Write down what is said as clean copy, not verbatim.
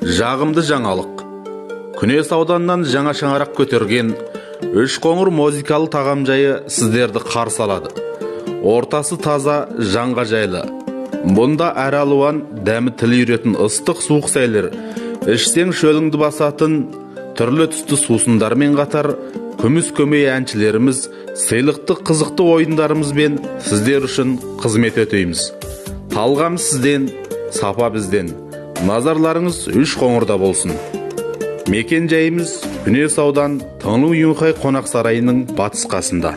Жағымды жаңалық. Күнес ауданынан жаңа шаңырақ көтерген Үш қоңыр музыкалы тағамжайы сіздерді қарсы алады. Ортасы таза, жанға жайлы. Бұнда әр алуан дәмі тіл үйретін ыстық суық сәйлер, ішсең шөліңді басатын түрлі түсті сусындармен қатар күміс көмей әншілеріміз сыйлықты қызықты ойындарымызбен сіздер үшін қызмет өтейміз. Талғам сізден, сапа бізден. Назарларыңыз Үш қоңырда болсын. Мекен жайымыз Күнес аудан Тыңлы Юнхай қонақ сарайының батыс қасында.